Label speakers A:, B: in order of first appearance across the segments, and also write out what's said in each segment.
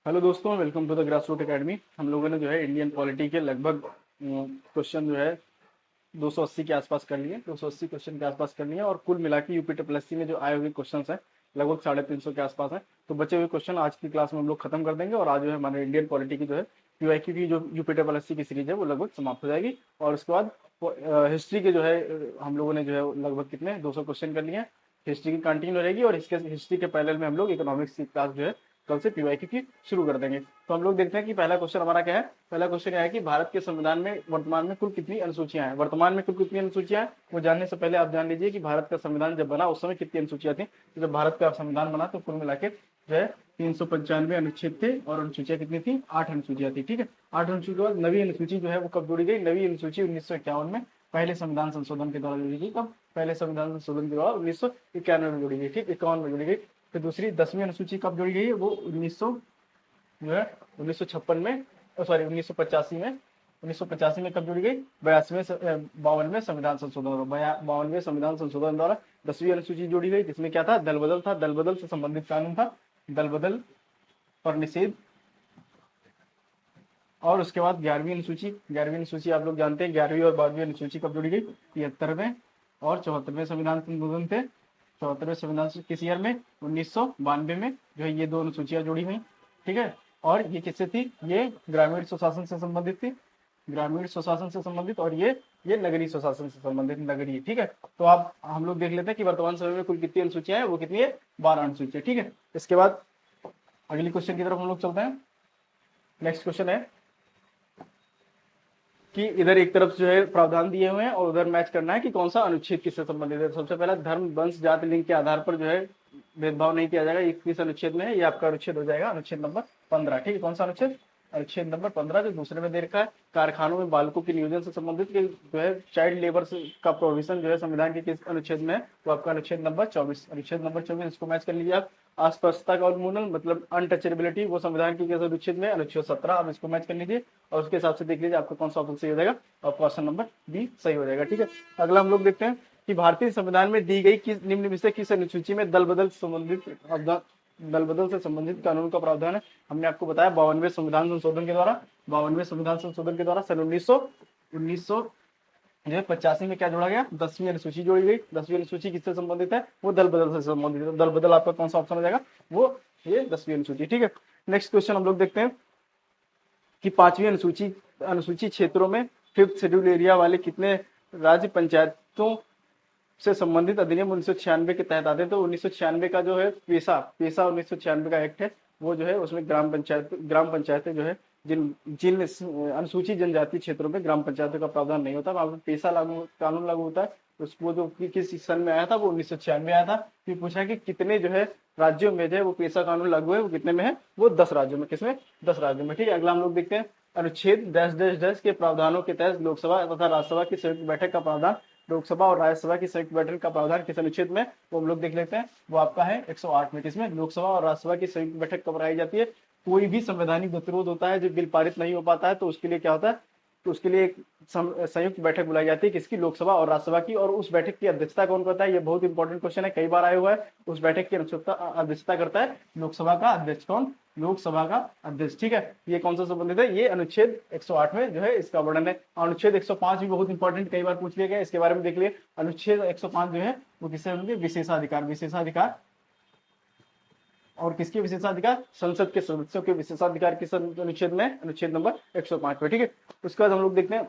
A: Hello दोस्तों, welcome to the grassroot academy. हम लोगों ने जो है इंडियन पॉलिटी के लगभग क्वेश्चन जो है 280 के आसपास कर लिए, 280 क्वेश्चन के आसपास कर लिए और कुल मिला के यूपी ट्रिपल एससी में जो आए हुए क्वेश्चन हैं लगभग 350 के आसपास हैं। तो बचे हुए क्वेश्चन आज की क्लास में हम लोग खत्म कर देंगे और आज जो है हमारे इंडियन पॉलिटी की जो है पीवाईक्यू की जो यूपी ट्रिपल एससी की सीरीज है वो लगभग समाप्त हो जाएगी। और उसके बाद हिस्ट्री के जो है हम लोगों ने जो है लगभग कितने 200 क्वेश्चन कर लिए हैं। हिस्ट्री की कंटिन्यू रहेगी और इसके हिस्ट्री के पैरेलल में हम लोग इकोनॉमिक्स की क्लास जो है कल से पीवाईक्यू की शुरू कर देंगे। तो हम लोग देखते हैं कि पहला क्वेश्चन हमारा क्या है। पहला क्वेश्चन यह है कि भारत के संविधान में वर्तमान में कुल कितनी अनुसूचियां हैं। वर्तमान में कुल कितनी अनुसूचियां हैं वो जानने से पहले आप जान लीजिए कि भारत का संविधान जब बना उस समय कितनी अनुसूचियां थी। तो जब भारत का संविधान बना तो कुल मिला के जो है 395 अनुच्छेद थे और अनुसूचियां कितनी थी, 8 अनुसूचियां थी। ठीक है, 8 अनुसूची के बाद नवी अनुसूची जो है वो कब जोड़ी गई। नवी अनुसूची 1951 में पहले संविधान संशोधन के द्वारा जोड़ी गई। कब? पहले संविधान संशोधन के द्वारा 1991 में जोड़ी गई। ठीक, 51 में जोड़ी गई। फिर दूसरी 10वीं अनुसूची कब जोड़ी गई है, वो 1900 जो है 1956 में, सॉरी 1985 में, 1985 में कब जोड़ी गई, 52वें संविधान संशोधन, 52वें संविधान संशोधन द्वारा 10वीं अनुसूची जोड़ी गई। जिसमें क्या था, दल बदल था, दल बदल से संबंधित कानून था, दल बदल पर निषेध। और उसके बाद 11वीं अनुसूची, 11वीं अनुसूची आप लोग जानते हैं 11वीं और 12वीं अनुसूची कब जोड़ी गई, 73वें और 74वें संविधान संशोधन थे। 74वें संविधान किस ईयर में, 1992 में जो है ये दो अनुसूचियां जोड़ी हुई। ठीक है, और ये किससे थी, ये ग्रामीण स्वशासन से संबंधित थी, ग्रामीण स्वशासन से संबंधित, और ये नगरीय स्वशासन से संबंधित, नगरीय। ठीक है, तो आप हम लोग देख लेते हैं कि वर्तमान समय में कुल कितनी अनुसूचियां हैं, वो कितनी है, 12 अनुसूचियां। ठीक है, इसके बाद अगली क्वेश्चन की तरफ हम लोग चलते हैं। नेक्स्ट क्वेश्चन है कि इधर एक तरफ जो है प्रावधान दिए हुए हैं और उधर मैच करना है कि कौन सा अनुच्छेद किससे संबंधित है। सबसे पहला, धर्म वंश जाति लिंग के आधार पर जो है भेदभाव नहीं किया जाएगा। 21 अनुच्छेद में है, ये आपका अनुच्छेद हो जाएगा अनुच्छेद नंबर 15। ठीक है, कौन सा अनुच्छेद, अनुच्छेद नंबर 15। जो दूसरे में दे रखा है, कारखानों में बालकों के नियोजन से संबंधित जो है चाइल्ड लेबर का प्रोविजन जो है संविधान के किस अनुच्छेद में है, वो आपका अनुच्छेद नंबर 24, अनुच्छेद नंबर 24। इसको मैच कर लीजिए आप। अस्पष्टता का उन्मूलन मतलब अनटचेबिलिटी, वो संविधान के किस अनुच्छेद में, अनुच्छेद 17। अब इसको मैच कर लीजिए और उसके हिसाब से देख लीजिए आपका कौन सा ऑप्शन सही हो जाएगा और क्वेश्चन नंबर बी सही हो जाएगा। ठीक है, अगला हम लोग देखते हैं कि भारतीय संविधान में दी गई किस निम्न में से किस अनुसूची में दल बदल से संबंधित कानून का प्रावधान है। हमने आपको बताया 52वें संविधान संशोधन के द्वारा, 52वें संविधान संशोधन के द्वारा सन 1900 जो है 85 में क्या जोड़ा गया, 10वीं अनुसूची जोड़ी गई। 10वीं अनुसूची किससे संबंधित है, वो दल बदल से संबंधित है। दल बदल आपका कौन सा ऑप्शन हो जाएगा, वो ये 10वीं अनुसूची। ठीक है, नेक्स्ट क्वेश्चन हम लोग देखते हैं कि 5वीं अनुसूची क्षेत्रों में 5th शेड्यूल एरिया वाले कितने राज्य पंचायतों से संबंधित अधिनियम 1996 के तहत आते हैं। तो 1996 का जो है पेशा 1996 का एक्ट है, वो जो है उसमें ग्राम पंचायतें जो है जिन जिन अनुसूचित जनजाति क्षेत्रों में ग्राम पंचायतों का प्रावधान नहीं होता, वहां पर पेशा कानून लागू होता है। उसको जो किस सन में आया था, वो 1996 आया था। फिर पूछा कि कितने जो है राज्यों में जो है वो पेशा कानून लागू है, वो कितने में है, वो 10 राज्यों में। किसमें, 10 राज्यों में। ठीक है, अगला हम लोग देखते हैं अनुच्छेद डैश डैश डैश के प्रावधानों के तहत लोकसभा तथा राज्यसभा की संयुक्त बैठक का प्रावधान, लोकसभा और राज्यसभा की संयुक्त बैठक का प्रावधान किस अनुच्छेद में, वो हम लोग देख लेते हैं। वो आपका है 108 में। किसमें, लोकसभा और राज्यसभा की संयुक्त बैठक कब कराई जाती है। कोई भी संवैधानिक गतिरोध होता है, जो बिल पारित नहीं हो पाता है, तो उसके लिए क्या होता है, तो उसके लिए एक संयुक्त बैठक बुलाई जाती है, किसकी, लोकसभा और राज्यसभा की। और उस बैठक की अध्यक्षता कौन करता है, ये बहुत इंपॉर्टेंट क्वेश्चन है, कई बार आया हुआ है। उस बैठक की अध्यक्षता करता है लोकसभा का अध्यक्ष। कौन, लोकसभा का अध्यक्ष। ठीक है, ये कौन सा संबंधित है, ये अनुच्छेद 108 में जो है इसका वर्णन है। अनुच्छेद 105 भी बहुत इंपॉर्टेंट, कई बार पूछ लिया गया, इसके बारे में देख लिए। अनुच्छेद 105 जो है वो किससे, विशेषाधिकार, विशेषाधिकार। और किसके विशेषाधिकार, संसद के सदस्यों के विशेषाधिकार किस अनुच्छेद में, अनुच्छेद नंबर 105 में। ठीक है, उसके बाद हम लोग देखते हैं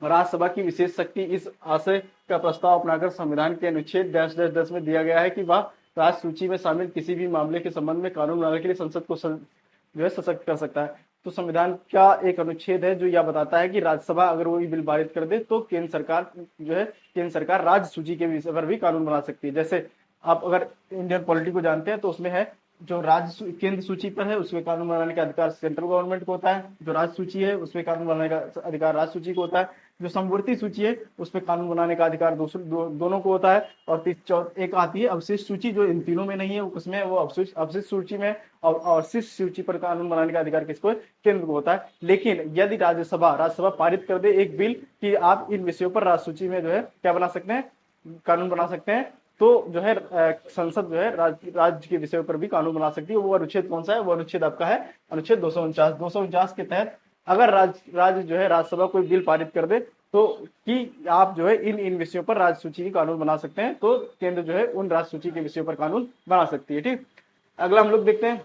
A: राज्यसभा की विशेष शक्ति। इस आशय का प्रस्ताव अपनाकर संविधान के अनुच्छेद डैश डैश 10 में दिया गया है कि वह राज्य सूची में शामिल किसी भी मामले के संबंध में कानून बनाने के लिए संसद को जो है सशक्त कर सकता है। तो संविधान का एक अनुच्छेद है जो यह बताता है कि राज्यसभा अगर वो बिल पारित कर दे तो केंद्र सरकार जो है, केंद्र सरकार राज्य सूची के विषय पर भी कानून बना सकती है। जैसे आप अगर इंडियन पॉलिटी को जानते हैं तो उसमें है जो राज्य केंद्र सूची पर है उसमें कानून बनाने का अधिकार सेंट्रल गवर्नमेंट को होता है, जो राज्य सूची है उसमें कानून बनाने का अधिकार राज्य सूची को होता है, जो समवर्ती सूची है उसमें कानून बनाने का अधिकार दोनों को होता है। और एक आती है अवशिष्ट सूची, जो इन तीनों में नहीं है, उसमें वो अवशिष्ट सूची में, और अवशिष्ट सूची पर कानून बनाने का अधिकार किसको है, केंद्र को होता है। लेकिन यदि राज्यसभा पारित कर दे एक बिल कि आप इन विषयों पर राज्य सूची में जो है क्या बना सकते हैं, कानून बना सकते हैं, तो जो है संसद जो है राज्य के विषयों पर भी कानून बना सकती है। वो अनुच्छेद कौन सा है? वो अनुच्छेद आपका है अनुच्छेद 249 के तहत अगर राज्य जो है राज्यसभा कोई बिल पारित कर दे तो कि आप जो है इन विषयों पर राज्य सूची की कानून बना सकते हैं, तो केंद्र जो है उन राज्य सूची के विषयों पर कानून बना सकती है। ठीक, अगला हम लोग देखते हैं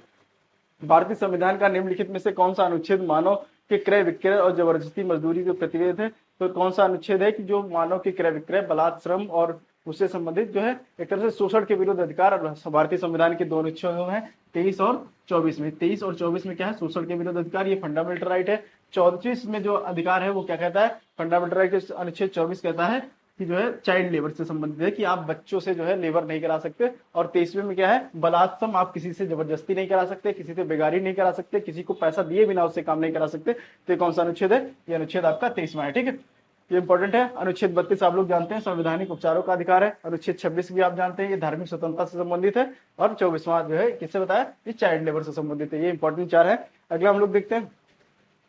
A: भारतीय संविधान का निम्नलिखित में से कौन सा अनुच्छेद मानव के क्रय विक्रय और जबरदस्ती मजदूरी के प्रतिवेद है? तो कौन सा अनुच्छेद है कि जो मानव के क्रय विक्रय, बलात्, श्रम और उससे संबंधित जो है एक तरह से शोषण के विरुद्ध अधिकार भारतीय संविधान के दो अनुच्छेदों में 23 और 24 में। 23 और 24 में क्या है? शोषण के विरुद्ध अधिकार, ये फंडामेंटल राइट है। 34 में जो अधिकार है वो क्या कहता है? फंडामेंटल राइट अनुच्छेद 24 कहता है कि जो है चाइल्ड लेबर से संबंधित है कि आप बच्चों से जो है लेबर नहीं करा सकते। और 23वें में क्या है? बलात्सम, आप किसी से जबरदस्ती नहीं करा सकते, किसी से बेगारी नहीं करा सकते, किसी को पैसा दिए बिना उससे काम नहीं करा सकते। तो ये कौन सा अनुच्छेद है? ये अनुच्छेद आपका 23वां है। ठीक है, ये इंपॉर्टेंट है। अनुच्छेद 32 आप लोग जानते हैं संवैधानिक उपचारों का अधिकार है। अनुच्छेद 26 भी आप जानते हैं ये धार्मिक स्वतंत्रता से संबंधित है। और 24वां जो है किससे बताया? ये चाइल्ड लेबर से संबंधित है। ये इंपॉर्टेंट चार है। अगला हम लोग देखते हैं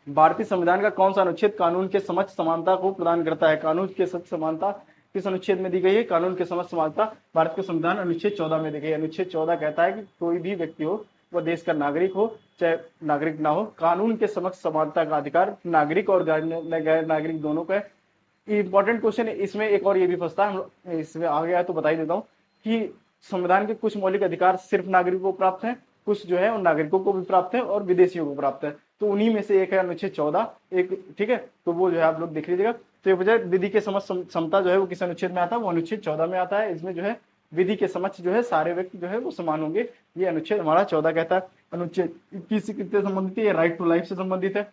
A: भारतीय संविधान का कौन सा अनुच्छेद कानून के समक्ष समानता को प्रदान करता है? कानून के समक्ष समानता किस अनुच्छेद में दी गई है? कानून के समक्ष समानता भारत के संविधान अनुच्छेद 14 में दी गई है। अनुच्छेद 14 कहता है कि कोई भी व्यक्ति हो, वह देश का नागरिक हो चाहे नागरिक ना हो, कानून के समक्ष समानता का अधिकार नागरिक और गैर नागरिक दोनों का है। इंपॉर्टेंट क्वेश्चन है इसमें एक और ये भी फंसता है, इसमें आ गया है तो बता ही देता हूँ कि संविधान के कुछ मौलिक अधिकार सिर्फ नागरिकों को प्राप्त हैं, कुछ जो है उन नागरिकों को भी प्राप्त है और विदेशियों को प्राप्त है। तो उन्हीं में से एक है अनुच्छेद 14 एक। ठीक है, तो वो जो है आप लोग देख लीजिएगा। तो ये वजह विधि के समक्ष समता जो है वो किस अनुच्छेद में आता है? वो अनुच्छेद 14 में आता है। इसमें जो है विधि के समक्ष जो है सारे व्यक्ति जो है वो समान होंगे, ये अनुच्छेद हमारा 14 कहता है। अनुच्छेद 21 किससे संबंधित है? ये राइट टू लाइफ से संबंधित है,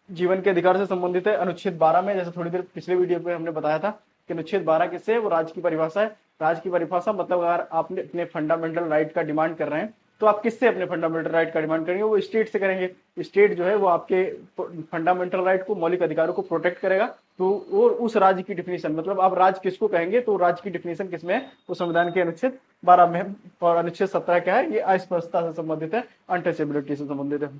A: जीवन के अधिकार से संबंधित है। अनुच्छेद 12 में जैसे थोड़ी देर पिछले वीडियो पे हमने बताया था कि अनुच्छेद 12 किससे है? वो राज्य की परिभाषा है। राज्य की परिभाषा मतलब अगर आपने अपने फंडामेंटल राइट का डिमांड कर रहे हैं तो आप किससे अपने फंडामेंटल राइट का डिमांड करेंगे? वो स्टेट से करेंगे। स्टेट जो है वो आपके फंडामेंटल राइट को, मौलिक अधिकारों को प्रोटेक्ट करेगा। तो और उस राज्य की डिफिनेशन, मतलब आप राज्य किसको कहेंगे तो राज्य की डिफिनेशन किसमें है? वो संविधान के अनुच्छेद 12 में है। और अनुच्छेद 17 क्या है? ये अस्पृश्यता से संबंधित है, अनटचेबिलिटी से संबंधित है।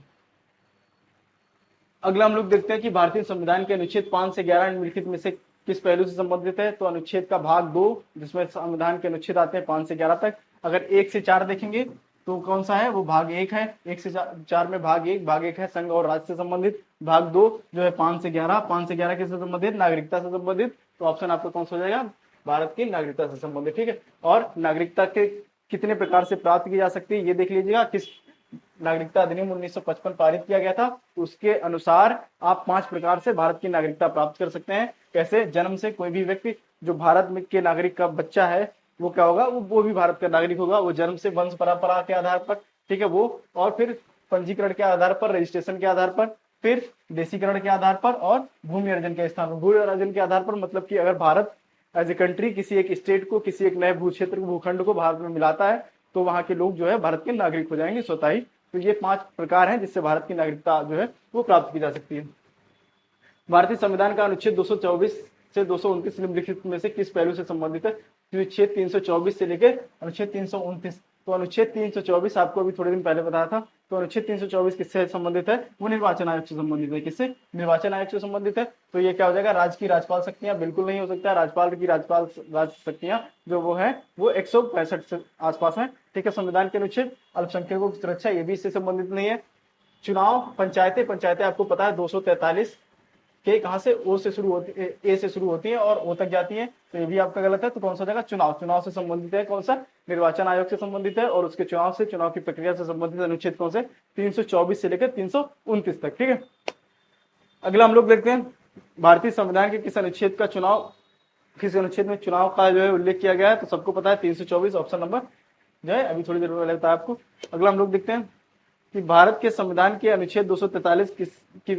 A: अगला हम लोग देखते हैं कि भारतीय संविधान के अनुच्छेद 5 से 11 निम्नलिखित में से किस पहलू से संबंधित है? तो अनुच्छेद का भाग 2 जिसमें संविधान के अनुच्छेद आते हैं 5 से 11 तक। अगर 1 से 4 देखेंगे तो कौन सा है? वो भाग 1 है। 1 से 4 में भाग 1 है संघ और राज्य से संबंधित। भाग 2 जो है 5 से 11, 5 से 11 किससे संबंधित? नागरिकता से संबंधित। तो ऑप्शन आपका कौन सा हो जाएगा? भारत की नागरिकता से संबंधित। ठीक है, और नागरिकता के कितने प्रकार से प्राप्त की जा सकती है ये देख लीजिएगा। किस नागरिकता अधिनियम 1955 पारित किया गया था, उसके अनुसार आप 5 प्रकार से भारत की नागरिकता प्राप्त कर सकते हैं। कैसे? जन्म से कोई भी व्यक्ति जो भारत में के नागरिक का बच्चा है वो क्या होगा? वो भी भारत का नागरिक होगा। वो जन्म से, वंश परंपरा के आधार पर, ठीक है वो, और फिर पंजीकरण के आधार पर, रजिस्ट्रेशन के आधार पर, फिर देशीकरण के आधार पर और भूमि अर्जन के स्थान पर। भूमि अर्जन के आधार पर मतलब कि अगर भारत एज ए कंट्री किसी एक स्टेट को, किसी एक नए भू क्षेत्र को, भूखंड को भारत में मिलाता है तो वहां के लोग जो है भारत के नागरिक हो जाएंगे स्वतः ही। तो ये 5 प्रकार हैं जिससे भारत की नागरिकता जो है वो प्राप्त की जा सकती है। भारतीय संविधान का अनुच्छेद 224 से 229 निम्नलिखित में से किस पहलू से संबंधित है? अनुच्छेद 324 से लेकर अनुच्छेद 329। तो अनुच्छेद 324 आपको अभी थोड़े दिन पहले बताया था। तो अनुच्छेद 324 किससे संबंधित है? वो निर्वाचन आयोग से संबंधित है। किससे? निर्वाचन आयोग से संबंधित है। तो ये क्या हो जाएगा? राज्य की राज्यपाल शक्तियां बिल्कुल नहीं हो सकता है। राज्यपाल की राज्यपाल राज्य शक्तियां जो वो है वो 165 से आसपास है। ठीक है, संविधान के अनुच्छेद अल्पसंख्यकों की सुरक्षा ये भी इससे संबंधित नहीं है। चुनाव, पंचायतें आपको पता है 243 के कहां से? ओ से शुरू होती है, ए से शुरू होती है और ओ तक जाती है। तो ये भी आपका गलत है। तो कौन सा जाएगा? चुनाव से संबंधित है। कौन सा? निर्वाचन आयोग से संबंधित है। और उसके चुनाव की प्रक्रिया से संबंधित अनुच्छेद कौन से? 324 से लेकर 329 तक। ठीक है, अगला हम लोग देखते हैं भारतीय संविधान के किस अनुच्छेद में चुनाव का जो है उल्लेख किया गया है? तो सबको पता है 324 ऑप्शन नंबर जो है अभी थोड़ी देर में लगता है आपको। अगला हम लोग देखते हैं कि भारत के संविधान के अनुच्छेद 243 किसकी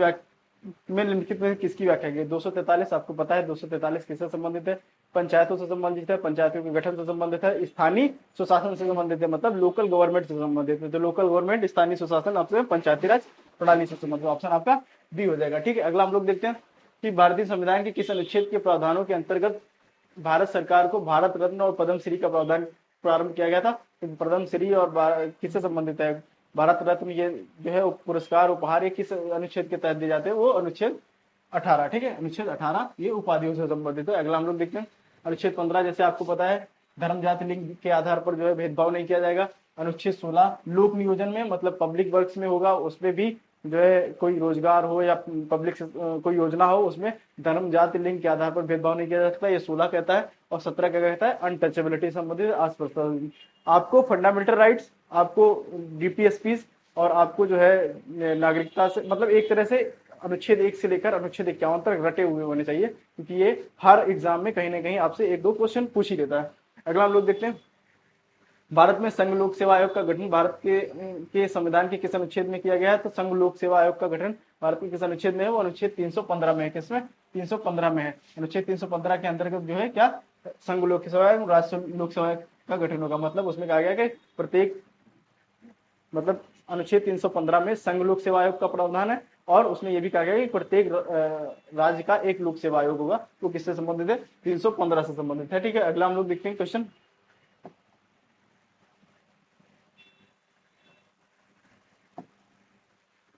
A: व्याख्या की? 243 आपको पता है 243 किससे संबंधित है? पंचायतों से संबंधित है, पंचायतों के गठन से संबंधित है, स्थानीय सुशासन से संबंधित है, मतलब लोकल गवर्नमेंट से संबंधित है। तो लोकल गवर्नमेंट, स्थानीय सुशासन, आपसे पंचायती राज प्रणाली से संबंधित। ऑप्शन आपका बी हो जाएगा। ठीक है, अगला हम लोग देखते हैं कि भारतीय संविधान के किस अनुच्छेद के प्रावधानों के अंतर्गत भारत सरकार को भारत रत्न और पद्म श्री का प्रावधान प्रारंभ किया गया था? पद्म श्री और किससे संबंधित है? भारत रत्न ये जो है पुरस्कार, उपहार, ये किस अनुच्छेद के तहत दिए जाते हैं? वो अनुच्छेद 18। ठीक है, अनुच्छेद 18 ये उपाधियों से संबंधित है। अगला हम लोग देखते हैं अनुच्छेद 15। जैसे आपको पता है धर्म जाति लिंग के आधार पर जो है भेदभाव नहीं किया जाएगा। अनुच्छेद 16 लोक नियोजन में मतलब पब्लिक वर्क्स में होगा, उसमें भी जो है कोई रोजगार हो या पब्लिक कोई योजना हो, उसमें धर्म जाति लिंग के आधार पर भेदभाव नहीं किया जा सकता, ये 16 कहता है। और 17 क्या कहता है, अनटचेबिलिटी संबंधित आस्पर्श। आपको फंडामेंटल राइट्स, आपको डीपीएसपी और आपको जो है नागरिकता से मतलब एक तरह से अनुच्छेद 1 से लेकर अनुच्छेद 51 तक रटे हुए होने चाहिए, क्योंकि ये हर एग्जाम में कहीं ना कहीं आपसे 1-2 क्वेश्चन पूछ ही लेता है। अगला हम लोग देखते हैं, भारत में संघ लोक सेवा आयोग का गठन भारत के संविधान के किस अनुच्छेद में किया गया है? तो संघ लोक सेवा आयोग का गठन भारत के किस अनुच्छेद में है? वो अनुच्छेद 315 में है। किसमें? 315 में है। अनुच्छेद 315 के अंतर्गत जो है क्या, संघ लोक सेवा आयोग, राज्य लोक सेवा आयोग का गठन होगा। मतलब उसमें कहा गया कि प्रत्येक मतलब अनुच्छेद 315 में संघ लोक सेवा आयोग का प्रावधान है, और उसमें यह भी कहा गया कि प्रत्येक राज्य का एक लोक सेवा आयोग होगा। वो किससे संबंधित है? 315 से संबंधित है। ठीक है, अगला हम लोग देखते हैं क्वेश्चन।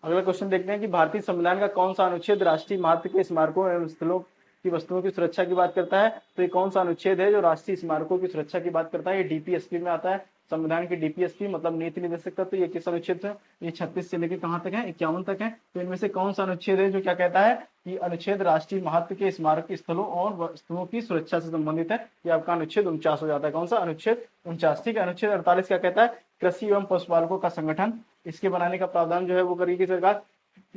A: अगला क्वेश्चन देखते हैं कि भारतीय संविधान का कौन सा अनुच्छेद राष्ट्रीय महत्व के स्मारकों एवं स्थलों की वस्तुओं की सुरक्षा की बात करता है? तो ये कौन सा अनुच्छेद है जो राष्ट्रीय स्मारकों की सुरक्षा की बात करता है? ये डीपीएसपी में आता है। संविधान की डीपीएसपी मतलब नीति निदेशक तत्व, ये किस अनुच्छेद से? ये 36 से लेकर कहां तक है? 51 तक है। तो इनमें से कौन सा अनुच्छेद है जो क्या कहता है कि अनुच्छेद राष्ट्रीय महत्व के स्मारक स्थलों और वस्तुओं की सुरक्षा से संबंधित है? ये आपका अनुच्छेद 49 हो जाता है। कौन सा? अनुच्छेद 49। ठीक है, अनुच्छेद 48 क्या कहता है? कृषि एवं पशुपालकों का संगठन, इसके बनाने का प्रावधान जो है वो करेगी सरकार।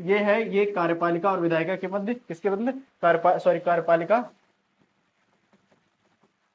A: ये है, ये कार्यपालिका और विधायिका के मध्य, किसके मध्य? कार्यपालिका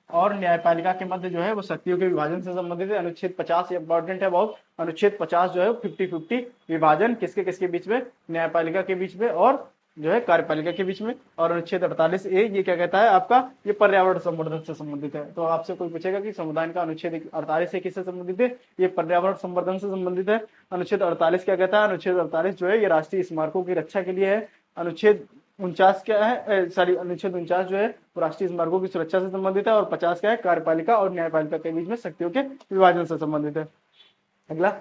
A: और न्यायपालिका के मध्य जो है वो शक्तियों के विभाजन से संबंधित है। अनुच्छेद 50 इंपॉर्टेंट है बहुत। अनुच्छेद 50 जो है 50-50 विभाजन किसके किसके बीच में? न्यायपालिका के बीच में और जो है कार्यपालिका के बीच में। और अनुच्छेद 48 ए ये क्या कहता है आपका? ये पर्यावरण संवर्धन से संबंधित है। तो आपसे कोई पूछेगा कि संविधान का अनुच्छेद 48 किससे संबंधित है? ये पर्यावरण संवर्धन से संबंधित है। अनुच्छेद 48 क्या कहता है? अनुच्छेद 48 जो है ये राष्ट्रीय स्मारकों की रक्षा के लिए है। अनुच्छेद 49 क्या है, सॉरी अनुच्छेद 49 जो है वो राष्ट्रीय स्मारकों की सुरक्षा से संबंधित है। और 50 क्या है? कार्यपालिका और न्यायपालिका के बीच में शक्तियों के विभाजन से संबंधित है। अगला,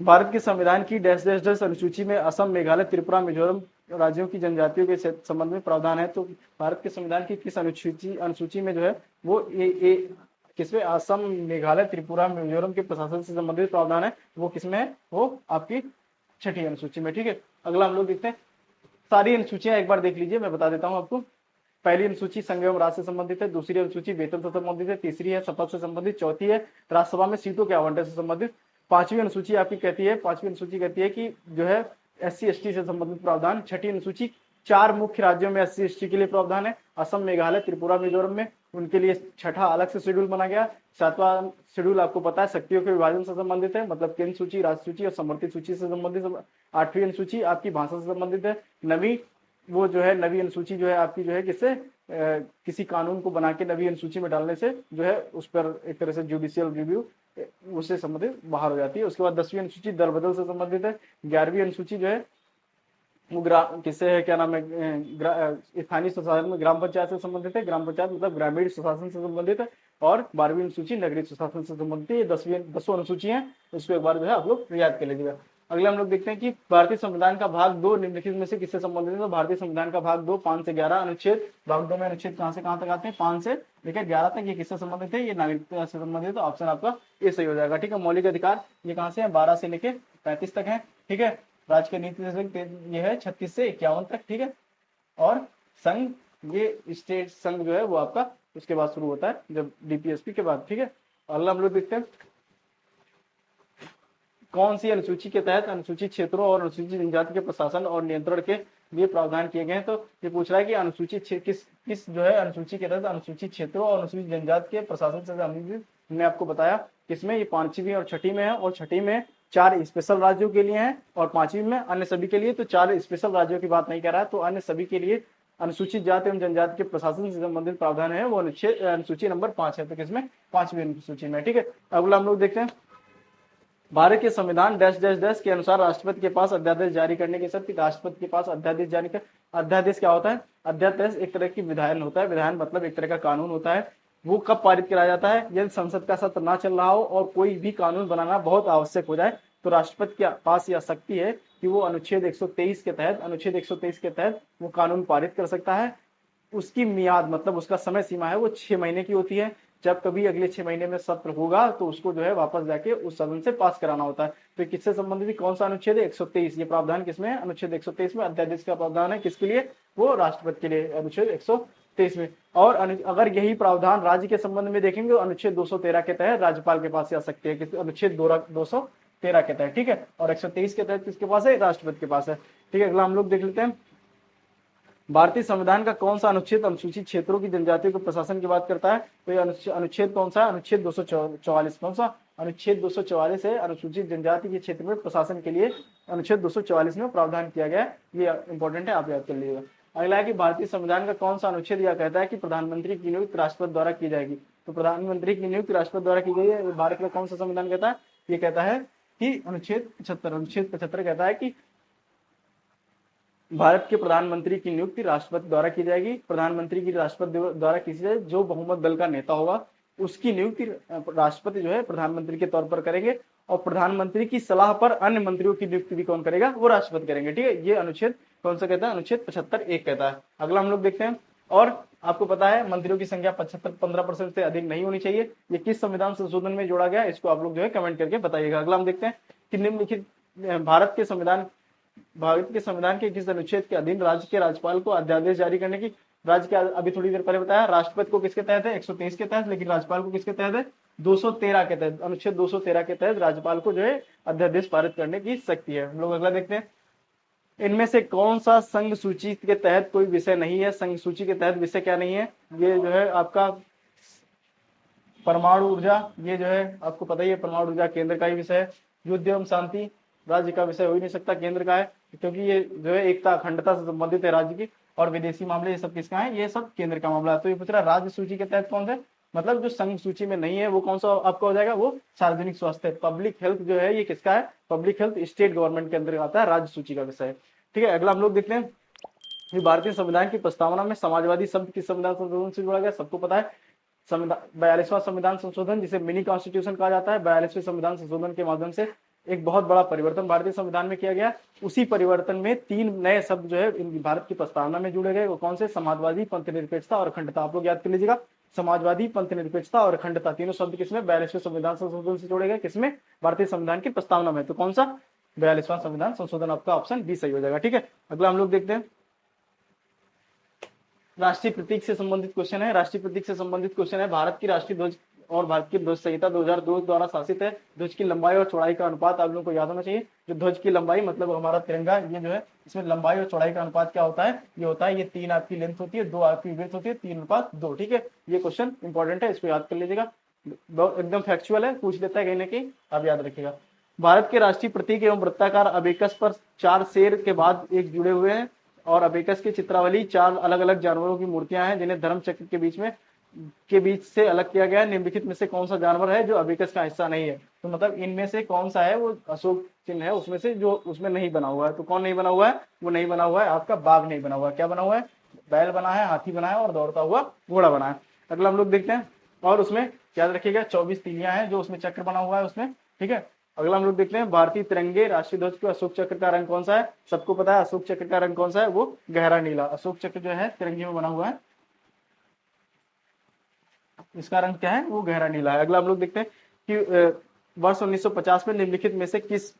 A: भारत के संविधान की डैश डैश डैश अनुसूची में असम, मेघालय, त्रिपुरा, मिजोरम राज्यों की जनजातियों के संबंध में प्रावधान है। तो भारत के संविधान की किस अनुसूची में जो है वो किसमें? असम, मेघालय, त्रिपुरा, मिजोरम के प्रशासन से संबंधित प्रावधान है। वो किसमें है? वो आपकी 6ठी अनुसूची में। ठीक है, अगला हम लोग देखते हैं, सारी अनुसूचियां एक बार देख लीजिए, मैं बता देता हूं आपको। पहली अनुसूची संघ एवं राज्य से संबंधित है। दूसरी अनुसूची वेतन से संबंधित है। तीसरी है शपथ से संबंधित। चौथी है राज्यसभा में सीटों के आवंटन से संबंधित। पांचवी अनुसूची आपकी कहती है कि जो है SC/ST से संबंधित प्रावधान। छठी अनुसूची 4 मुख्य राज्यों में SC/ST के लिए प्रावधान है, असम, मेघालय, त्रिपुरा, मिजोरम में। उनके लिए 6ठा अलग से शेड्यूल बना गया। 7वां शेड्यूल आपको पता है शक्तियों के विभाजन से संबंधित है, मतलब केंद्र सूची, राज्य सूची और समर्थित सूची से संबंधित। 8वीं अनुसूची आपकी भाषा से संबंधित है। नवी अनुसूची जो है आपकी जो है किससे? किसी कानून को बना के नवी अनुसूची में डालने से जो है उस पर एक तरह से जुडिशियल रिव्यू उससे संबंधित बाहर हो जाती है। उसके बाद 10वीं अनुसूची दर बदल से संबंधित है। 11वीं अनुसूची जो है वो किससे है, क्या नाम है, स्थानीय स्वशासन में ग्राम पंचायत से संबंधित है। ग्राम पंचायत मतलब ग्रामीण स्वशासन से संबंधित है। और 12वीं अनुसूची नगरीय स्वशासन से संबंधित है। ये 10वीं अनुसूची है, उसको एक बार जो है आप लोग याद कर लीजिएगा। अगले हम लोग देखते हैं कि भारतीय संविधान का भाग 2 निम्नलिखित में से किससे संबंधित है? तो भारतीय संविधान का भाग 2 5 से 11 अनुच्छेद, भाग 2 में अनुच्छेद कहां से कहां तक आते हैं? 5 से लेकर 11 तक। ये किससे संबंधित है? ये नागरिकता से संबंधित है। तो ऑप्शन आपका ये सही हो जाएगा। ठीक है, मौलिक अधिकार ये कहां से है? 12 से लेकर 35 तक है। ठीक है, राज्य के नीति ये है 36 से 51 तक। ठीक है, और संघ, ये स्टेट संघ जो है वो आपका उसके बाद शुरू होता है, जब डीपीएसपी के बाद। ठीक है, अगला हम लोग देखते हैं कौन सी अनुसूची के तहत अनुसूचित क्षेत्रों और अनुसूचित जनजाति के प्रशासन और नियंत्रण के लिए प्रावधान किए गए हैं। तो ये पूछ रहा है कि अनुसूचित किस जो है अनुसूची के तहत अनुसूचित क्षेत्रों और अनुसूचित जनजाति के प्रशासन से संबंधित। हमने आपको बताया किसमें? ये 5वीं और 6ठी में है। और 6ठी में 4 स्पेशल राज्यों के लिए है और 5वीं में अन्य सभी के लिए। तो 4 स्पेशल राज्यों की बात नहीं कर रहा है, तो अन्य सभी के लिए अनुसूचित जाति एवं जनजाति के प्रशासन से संबंधित प्रावधान है, वो अनुसूची नंबर 5 है। तो किसमें? 5वीं अनुसूची में। ठीक है, अगला हम लोग देखते हैं, भारत के संविधान डैश डैश डैश के अनुसार राष्ट्रपति के पास अध्यादेश जारी करने के शर्त। राष्ट्रपति के पास अध्यादेश जारी कर, अध्यादेश क्या होता है? अध्यादेश एक तरह की विधायन होता है। विधायन मतलब एक तरह का कानून होता है। वो कब पारित कराया जाता है? यदि संसद का सत्र ना चल रहा हो और कोई भी कानून बनाना बहुत आवश्यक हो जाए, तो राष्ट्रपति के पास यह शक्ति है कि वो अनुच्छेद 123 के तहत वो कानून पारित कर सकता है। उसकी मियाद मतलब उसका समय सीमा है वो 6 महीने की होती है। जब कभी अगले 6 महीने में सत्र होगा तो उसको जो है वापस जाके उस सदन से पास कराना होता है। तो किससे संबंधित कौन सा अनुच्छेद है? 123। ये प्रावधान किसमें है? अनुच्छेद 123 में अध्यादेश का प्रावधान है। किसके लिए? वो राष्ट्रपति के लिए, अनुच्छेद 123 में। और अगर यही प्रावधान राज्य के संबंध में देखेंगे तो अनुच्छेद 213 के तहत राज्यपाल के पास आ सकती है। किस अनुच्छेद 213 के तहत, ठीक है। और 123 के तहत किसके पास है? राष्ट्रपति के पास है, ठीक है। अगला हम लोग देख लेते हैं, भारतीय संविधान का कौन सा अनुच्छेद अनुसूचित क्षेत्रों की जनजातियों के प्रशासन की बात करता है? तो ये अनुच्छेद कौन सा है? अनुच्छेद 244। कौन सा? अनुच्छेद 244 है, अनुसूचित जनजाति के क्षेत्र में प्रशासन के लिए अनुच्छेद 244 में प्रावधान किया गया है। ये इंपॉर्टेंट है, आप याद कर लीजिएगा। अगला है कि भारतीय संविधान का कौन सा अनुच्छेद यह कहता है कि प्रधानमंत्री की नियुक्ति राष्ट्रपति द्वारा की जाएगी? तो प्रधानमंत्री की नियुक्ति राष्ट्रपति द्वारा की गई है। भारत का कौन सा संविधान कहता है? ये कहता है कि अनुच्छेद 75। अनुच्छेद 75 कहता है कि भारत के प्रधानमंत्री की नियुक्ति राष्ट्रपति द्वारा की जाएगी। प्रधानमंत्री की राष्ट्रपति द्वारा की जाएगी, जो बहुमत दल का नेता होगा उसकी नियुक्ति राष्ट्रपति जो है प्रधानमंत्री के तौर पर करेंगे, और प्रधानमंत्री की सलाह पर अन्य मंत्रियों की नियुक्ति भी कौन करेगा? वो राष्ट्रपति करेंगे, ठीक है। ये अनुच्छेद कौन सा कहता है? अनुच्छेद 75(1) कहता है। अगला हम लोग देखते हैं, और आपको पता है मंत्रियों की संख्या 15% से अधिक नहीं होनी चाहिए। ये किस संविधान संशोधन में जोड़ा गया? इसको आप लोग जो है कमेंट करके बताइएगा। अगला हम देखते हैं कि निम्नलिखित भारत के संविधान के किस अनुच्छेद के अधीन राज्य के राज्यपाल को अध्यादेश जारी करने की? राज्य के, अभी थोड़ी देर पहले बताया, राष्ट्रपति को किसके तहत है? 123 के तहत, लेकिन राज्यपाल को किसके तहत है? 213 के तहत। अनुच्छेद 213 के तहत राज्यपाल को जो है अध्यादेश पारित करने की शक्ति है। हम लोग अगला देखते हैं, इनमें से कौन सा संघ सूची के तहत कोई विषय नहीं है? संघ सूची के तहत विषय क्या नहीं है? ये जो है आपका परमाणु ऊर्जा, ये जो है आपको पता ही है, परमाणु ऊर्जा केंद्र का ही विषय है। युद्ध एवं शांति राज्य का विषय हो ही नहीं सकता, केंद्र का है, क्योंकि ये जो है एकता अखंडता से संबंधित है राज्य की। और विदेशी मामले ये सब किसका है? ये सब केंद्र का मामला है। तो ये पूछ रहा राज्य सूची के तहत कौन से, मतलब जो संघ सूची में नहीं है वो कौन सा आपका हो जाएगा? वो सार्वजनिक स्वास्थ्य, पब्लिक हेल्थ जो है ये किसका है? पब्लिक हेल्थ स्टेट गवर्नमेंट के अंदर आता है, राज्य सूची का विषय है, ठीक है। अगला हम लोग देखते हैं, भारतीय संविधान की प्रस्तावना में समाजवादी शब्द किस संविधान संशोधन से जोड़ा गया? सबको पता है, 42वां संविधान संशोधन, जिसे मिनी कॉन्स्टिट्यूशन कहा जाता है। 42वें संविधान संशोधन के माध्यम से एक बहुत बड़ा परिवर्तन भारतीय संविधान में किया गया। उसी परिवर्तन में 3 नए शब्द जो है भारत की प्रस्तावना में जुड़े गए। वो कौन से? समाजवादी, पंथनिरपेक्षता और अखंडता। आप लोग याद कर लीजिएगा, समाजवादी, पंथनिरपेक्षता और अखंडता, तीनों शब्द किसमें? 42वें संविधान संशोधन से जोड़े गए। किसमें? भारतीय संविधान की प्रस्तावना में। तो कौन सा? 42वां संविधान संशोधन, आपका ऑप्शन बी सही हो जाएगा, ठीक है। अगला हम लोग देखते हैं, राष्ट्रीय प्रतीक से संबंधित क्वेश्चन है। राष्ट्रीय प्रतीक से संबंधित क्वेश्चन है, भारत की राष्ट्रीय ध्वज और भारत की ध्वज संहिता 2002 द्वारा शासित है। ध्वज की लंबाई और चौड़ाई का अनुपात आप लोगों को याद होना चाहिए। जो ध्वज की लंबाई मतलब हमारा तिरंगा, ये जो है इसमें लंबाई और चौड़ाई का अनुपात क्या होता है? ये होता है, ये 3 आपकी लेंथ होती है, 2 आपकी विड्थ होती है, 3:2, ठीक है। ये क्वेश्चन इंपॉर्टेंट है, इसको याद कर लीजिएगा, एकदम फैक्चुअल है, पूछ लेता है कहीं ना कहीं, आप याद रखिएगा। भारत के राष्ट्रीय प्रतीक एवं वृत्ताकार अबेकस पर 4 शेर के बाद एक जुड़े हुए हैं, और अबेकस की चित्रावली 4 अलग अलग जानवरों की मूर्तियां हैं जिन्हें धर्म चक्र के बीच से अलग किया गया है। निम्नलिखित में से कौन सा जानवर है जो अबेकस का हिस्सा नहीं है? तो मतलब इनमें से कौन सा है वो अशोक चिन्ह है उसमें से जो उसमें नहीं बना हुआ है? तो कौन नहीं बना हुआ है? वो नहीं बना हुआ है आपका बाघ नहीं बना हुआ है। क्या बना हुआ है? बैल बना है, हाथी बना है और दौड़ता हुआ घोड़ा बना है। अगला हम लोग देखते हैं, और उसमें याद रखिएगा 24 तीलियां हैं जो उसमें चक्र बना हुआ है उसमें, ठीक है। अगला हम लोग देखते हैं, भारतीय तिरंगे राष्ट्रीय ध्वज के अशोक चक्र का रंग कौन सा है? सबको पता है अशोक चक्र का रंग कौन सा है? वो गहरा नीला। अशोक चक्र जो है तिरंगे में बना हुआ है, इसका रंग क्या है? वो गहरा नीला है। अगला हम लोग देखते हैं कि वर्ष 1950 में निम्नलिखित में से किस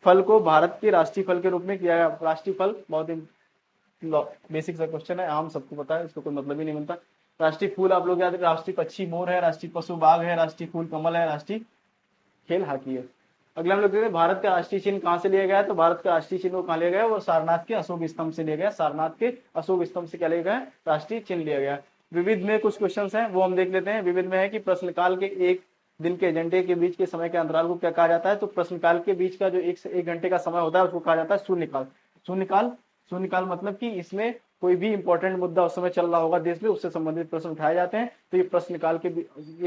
A: फल को भारत के राष्ट्रीय फल के रूप में किया गया? राष्ट्रीय फल बहुत ही बेसिक सा क्वेश्चन है, आम सबको पता है, इसको कोई मतलब ही नहीं बनता। राष्ट्रीय फूल आप लोग याद, राष्ट्रीय पक्षी मोर है, राष्ट्रीय पशु बाघ है, राष्ट्रीय फूल कमल है, राष्ट्रीय खेल हॉकी है। अगला हम लोग देखते हैं, भारत का राष्ट्रीय चिन्ह कहाँ से लिया गया है? तो भारत का राष्ट्रीय चिन्ह कहाँ लिया गया? वो सारनाथ के अशोक स्तंभ से लिया गया। सारनाथ के अशोक स्तंभ से क्या लिया गया? राष्ट्रीय चिन्ह लिया गया। विविध में कुछ क्वेश्चंस हैं, वो हम देख लेते हैं। विविध में है कि प्रश्नकाल के एक दिन के एजेंडे के बीच के समय के अंतराल को क्या कहा जाता है? तो प्रश्नकाल के बीच का जो 1 से 1 घंटे का समय होता है उसको कहा जाता है शून्यकाल। शून्यकाल मतलब कि इसमें कोई भी इंपॉर्टेंट मुद्दा उस समय चल रहा होगा देश में, उससे संबंधित प्रश्न उठाए जाते हैं। तो ये प्रश्नकाल के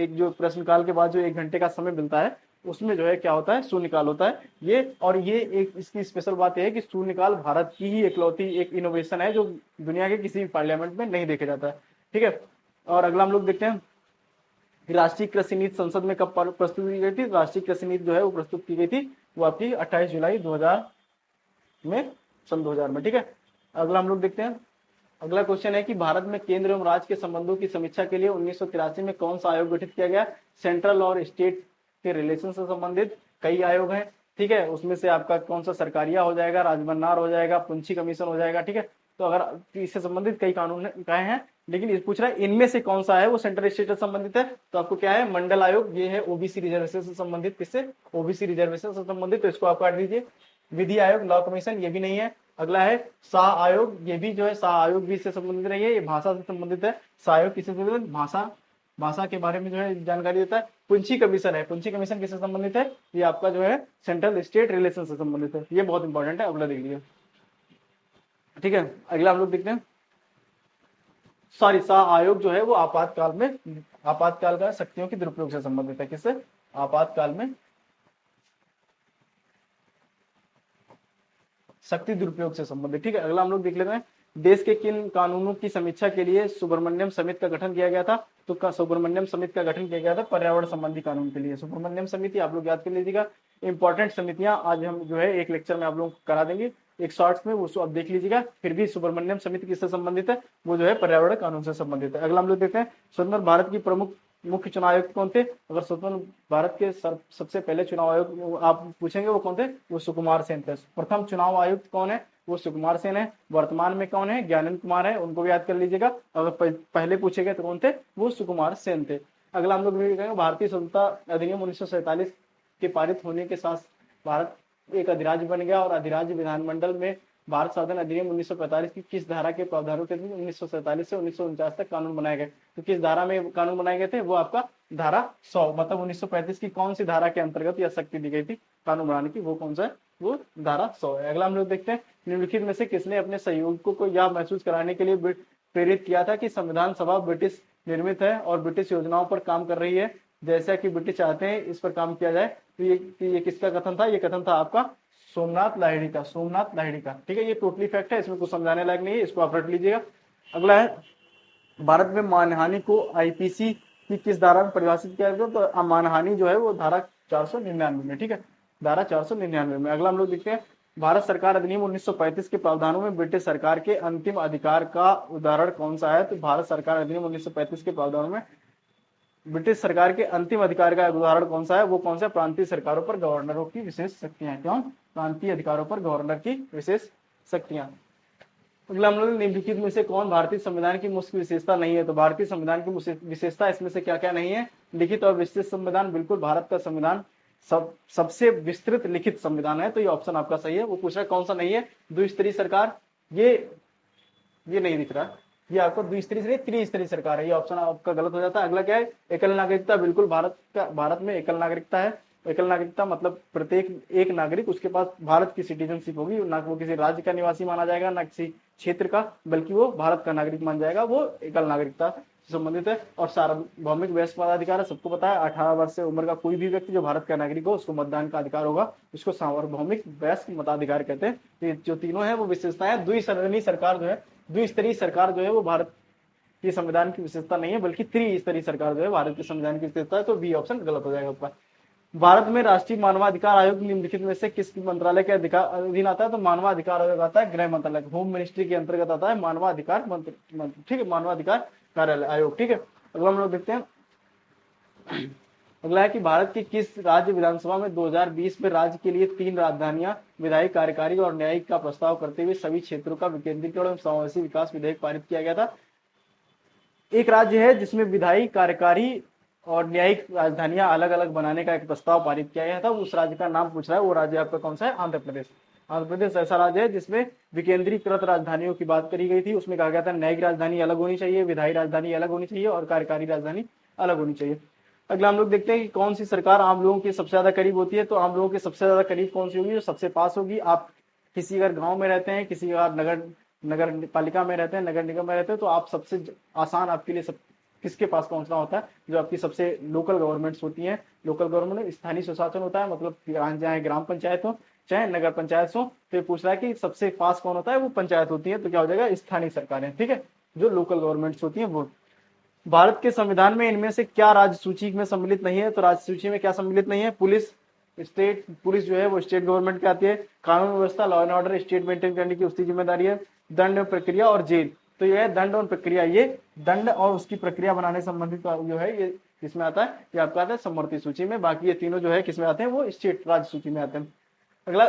A: एक जो प्रश्नकाल के बाद जो 1 घंटे का समय मिलता है उसमें जो है क्या होता है? शून्यकाल होता है ये। और ये एक इसकी स्पेशल बात यह है कि शून्यकाल भारत की ही इकलौती एक इनोवेशन है जो दुनिया के किसी भी पार्लियामेंट में नहीं देखे जाता है, ठीक है। और अगला हम लोग देखते हैं, राष्ट्रीय कृषि नीति संसद में कब प्रस्तुत की गई थी? राष्ट्रीय कृषि नीति जो है वो प्रस्तुत की गई थी वो आपकी 28 जुलाई 2000 में, सन 2000 में, ठीक है। अगला हम लोग देखते हैं, अगला क्वेश्चन है कि भारत में केंद्र एवं राज्य के संबंधों की समीक्षा के लिए 1983 में कौन सा आयोग गठित किया गया? सेंट्रल और स्टेट के रिलेशन से संबंधित कई आयोग हैं, ठीक है, उसमें से आपका कौन सा सरकारिया हो जाएगा, राजमन्नार हो जाएगा, पुंछी कमीशन हो जाएगा, ठीक है। तो अगर इससे संबंधित कई कानून कहे हैं, लेकिन इस पूछ रहा है इनमें से कौन सा है वो सेंट्रल स्टेट से संबंधित है, तो आपको क्या है, मंडल आयोग, ये है ओबीसी रिजर्वेशन से संबंधित, किससे, ओबीसी रिजर्वेशन से संबंधित, तो इसको आप काट दीजिए। विधि आयोग, लॉ कमीशन, ये भी नहीं है। अगला है शाह आयोग, ये भी जो है शाह आयोग भी इससे संबंधित नहीं है, ये भाषा से संबंधित है। शाह आयोग किससे संबंधित? भाषा के बारे में जो है जानकारी देता है। पुंछी कमीशन है, पुंछी कमीशन किससे संबंधित है? ये आपका जो है सेंट्रल स्टेट रिलेशन से संबंधित है, ये बहुत इंपॉर्टेंट है, अगला देख लीजिए, ठीक है। अगला हम लोग देखते हैं, सॉरी, शाह आयोग जो है वो आपातकाल का शक्तियों के दुरुपयोग से संबंधित है, किससे? आपातकाल में शक्ति दुरुपयोग से संबंधित, ठीक है। अगला हम लोग देख लेते हैं, देश के किन कानूनों की समीक्षा के लिए सुब्रमण्यम समिति का गठन किया गया था? तो सुब्रमण्यम समिति का गठन किया गया था पर्यावरण संबंधी कानून के लिए। सुब्रमण्यम समिति आप लोग याद कर लीजिएगा, इंपॉर्टेंट समितियां आज हम जो है एक लेक्चर में आप लोग करा देंगे, एक शॉर्ट्स में, वो आप देख लीजिएगा। फिर भी सुब्रमण्यम समिति किससे संबंधित है? वो जो है पर्यावरण कानून से संबंधित है। अगला हम लोग देखते हैं, स्वतंत्र भारत की प्रमुख मुख्य चुनाव आयुक्त कौन थे? अगर स्वतंत्र भारत के सबसे पहले चुनाव आयुक्त आप पूछेंगे वो कौन थे? वो सुकुमार सेन थे। प्रथम चुनाव आयुक्त कौन है? वो सुकुमार सेन है। वर्तमान में कौन है? ज्ञानंद कुमार है, उनको भी याद कर लीजिएगा। अगर पहले पूछे गए तो कौन थे? वो सुकुमार सेन थे। अगला हम लोग देखेंगे, भारतीय स्वतंत्रता अधिनियम 1947 के पारित होने के साथ भारत एक अधिराज्य बन गया, और अधिराज्य विधानमंडल में भारत संविधान अधिनियम 1945 की किस धारा के प्रावधानों के तहत 1947 से 1949 तक कानून बनाए गए? तो किस धारा में कानून बनाए गए थे? वो आपका धारा 100, मतलब 1935 की कौन सी धारा के अंतर्गत यह शक्ति दी गई थी कानून बनाने की? वो कौन सा है? वो धारा 100 है। अगला हम लोग देखते हैं, निम्नलिखित में से किसने अपने सहयोगियों को यह महसूस कराने के लिए प्रेरित किया था कि संविधान सभा ब्रिटिश निर्मित है और ब्रिटिश योजनाओं पर काम कर रही है, जैसा कि ब्रिटिश चाहते हैं इस पर काम किया जाए? तो ये किसका कथन था? ये कथन था आपका सोमनाथ लाहिड़ी का, सोमनाथ लाहिड़ी का, ठीक है। ये टोटली फैक्ट है, इसमें कुछ समझाने लायक नहीं है, इसको आप रट लीजिएगा। अगला है, भारत में मानहानि को आईपीसी की किस धारा में परिभाषित किया गया? तो मानहानि जो है वो धारा 499 में, ठीक है, धारा 499 में। अगला हम लोग देखते हैं, भारत सरकार अधिनियम 1935 के प्रावधानों में ब्रिटिश सरकार के अंतिम अधिकार का उदाहरण कौन सा है? तो भारत सरकार अधिनियम 1935 के प्रावधानों में ब्रिटिश सरकार के अंतिम अधिकार का उदाहरण कौन सा है? वो कौन सा? प्रांतीय सरकारों पर गवर्नरों की विशेष शक्तियां। क्यों? प्रांतीय अधिकारों पर गवर्नर की विशेष शक्तियां। अगला हम लोग, निम्नलिखित में से कौन भारतीय संविधान की मुख्य विशेषता नहीं है? तो भारतीय संविधान की विशेषता इसमें से क्या क्या नहीं है? लिखित और विस्तृत संविधान, बिल्कुल भारत का संविधान सबसे विस्तृत लिखित संविधान है, तो ये ऑप्शन आपका सही है। वो पूछ रहा है कौन सा नहीं है? द्विस्तरीय सरकार, ये नहीं दिख रहा, ये आपको द्विस्तरीय से त्रिस्तरीय सरकार है, ये ऑप्शन आपका गलत हो जाता है। अगला क्या है? एकल नागरिकता, बिल्कुल भारत में एकल नागरिकता है। एकल नागरिकता मतलब प्रत्येक एक नागरिक, उसके पास भारत की सिटीजनशिप होगी, ना वो किसी राज्य का निवासी माना जाएगा, ना किसी क्षेत्र का, बल्कि वो भारत का नागरिक मान जाएगा, वो एकल नागरिकता से संबंधित है। और सार्वभौमिक वयस्क मताधिकार है, सबको पता है, 18 वर्ष से उम्र का कोई भी व्यक्ति जो भारत का नागरिक हो उसको मतदान का अधिकार होगा, उसको सार्वभौमिक वयस्क मताधिकार कहते हैं। तो ये जो तीनों है वो विशेषताएं। द्विसदनीय सरकार जो है, द्विस्तरीय सरकार जो है वो भारत के संविधान की विशेषता नहीं है, बल्कि त्रिस्तरीय सरकार जो है भारत के संविधान की विशेषता है, तो बी ऑप्शन गलत हो जाएगा आपका। भारत में राष्ट्रीय मानवाधिकार आयोग निम्नलिखित में से किस मंत्रालय के अधीन आता है? तो मानवाधिकार आयोग आता है गृह मंत्रालय, होम मिनिस्ट्री के अंतर्गत आता है मानवाधिकार मंत्री, ठीक है, मानवाधिकार कार्यालय आयोग, ठीक है। अगला हम लोग देखते हैं, अगला है कि भारत की किस राज्य विधानसभा में 2020 में राज्य के लिए 3 राजधानियां, विधायी, कार्यकारी और न्यायिक का प्रस्ताव करते हुए सभी क्षेत्रों का विकेंद्रीकरण एवं समावेशी विकास विधेयक पारित किया गया था? एक राज्य है जिसमें विधायी, कार्यकारी और न्यायिक राजधानियां अलग अलग बनाने का एक प्रस्ताव पारित किया गया था, उस राज्य का नाम पूछ रहा है, वो राज्य आपका कौन सा है? आंध्र प्रदेश। आंध्र प्रदेश ऐसा राज्य है जिसमें विकेंद्रीकृत राजधानियों की बात करी गई थी, उसमें कहा गया था न्यायिक राजधानी अलग होनी चाहिए, विधायी राजधानी अलग होनी चाहिए और कार्यकारी राजधानी अलग होनी चाहिए। अगला हम लोग देखते हैं कि कौन सी सरकार आम लोगों के सबसे ज्यादा करीब होती है? तो आम लोगों के सबसे ज्यादा करीब कौन सी होगी? जो सबसे पास होगी। आप किसी अगर गांव में रहते हैं, किसी अगर नगर पालिका में रहते हैं, नगर निगम में रहते हैं, तो आप सबसे आसान आपके लिए किसके पास पहुंचना होता है? जो आपकी सबसे लोकल गवर्नमेंट्स होती हैं, लोकल गवर्नमेंट स्थानीय स्वशासन होता है, मतलब चाहे ग्राम पंचायत हो चाहे नगर पंचायत हो। तो ये पूछ रहा है कि सबसे पास कौन होता है? वो पंचायत होती है, तो क्या हो जाएगा? स्थानीय सरकारें, ठीक है, जो लोकल गवर्नमेंट्स होती है वो। भारत के संविधान में इनमें से क्या राज्य सूची में सम्मिलित नहीं है? तो राज्य सूची में क्या सम्मिलित नहीं है? पुलिस, स्टेट पुलिस जो है वो स्टेट गवर्नमेंट की आती है। कानून व्यवस्था, law and order state maintain करने की उसकी जिम्मेदारी है। दंड प्रक्रिया और जेल, तो ये है दंड और प्रक्रिया, ये दंड और उसकी प्रक्रिया बनाने संबंधित जो है ये किसमें आता है, ये आपका आता है समवर्ती सूची में। बाकी ये तीनों जो है किसमें आते हैं, वो स्टेट राज्य सूची में आते हैं। अगला,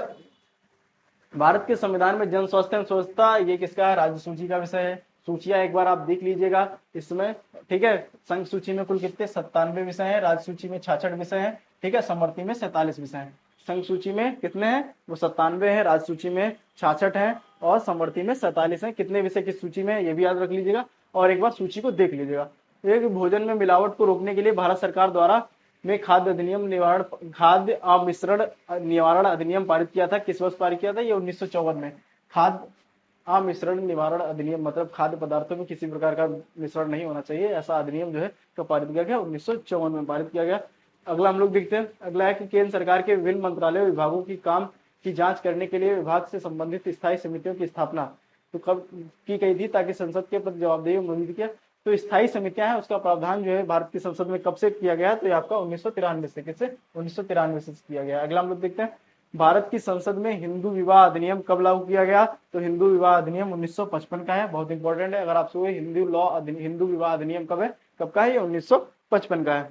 A: भारत के संविधान में जन स्वास्थ्य एवं स्वच्छता, ये किसका है, राज्य सूची का विषय है। सूचियां एक बार आप देख लीजिएगा इसमें, ठीक है। संघ सूची में कुल कितने 97 विषय हैं, राज्य सूची में 66 विषय हैं, ठीक है। समवर्ती में 47 विषय हैं। संघ सूची में कितने हैं, वो 97 है, राज्य सूची में 66 है और समवर्ती में 47 है। कितने विषय किस सूची में है ये भी याद रख लीजिएगा और एक बार सूची को देख लीजिएगा। एक, भोजन में मिलावट को रोकने के लिए भारत सरकार द्वारा में खाद्य अधिनियम निवारण, खाद्य अमिश्रण निवारण अधिनियम पारित किया था। किस वर्ष पारित किया था, ये 1954 में। खाद्य अमिश्रण निवारण अधिनियम मतलब खाद्य पदार्थों में किसी प्रकार का मिश्रण नहीं होना चाहिए, ऐसा अधिनियम जो है तो पारित किया गया 1954 में पारित किया गया। अगला हम लोग देखते हैं, अगला है कि केंद्र सरकार के विभिन्न मंत्रालय विभागों की काम की जांच करने के लिए विभाग से संबंधित स्थायी समितियों की स्थापना तो कब की गई थी, ताकि संसद के प्रति जवाबदेही उम्मीद किया। तो स्थायी समितियां हैं, उसका प्रावधान जो है भारत की संसद में कब से किया गया, तो ये आपका 1993 से, किससे, 1993 से किया गया। अगला हम लोग देखते हैं, भारत की संसद में हिंदू विवाह अधिनियम कब लागू किया गया, तो हिंदू विवाह अधिनियम 1955 का है, बहुत इंपॉर्टेंट है। अगर आपसे हिंदू विवाह अधिनियम कब है, कब का है, ये 1955 का है।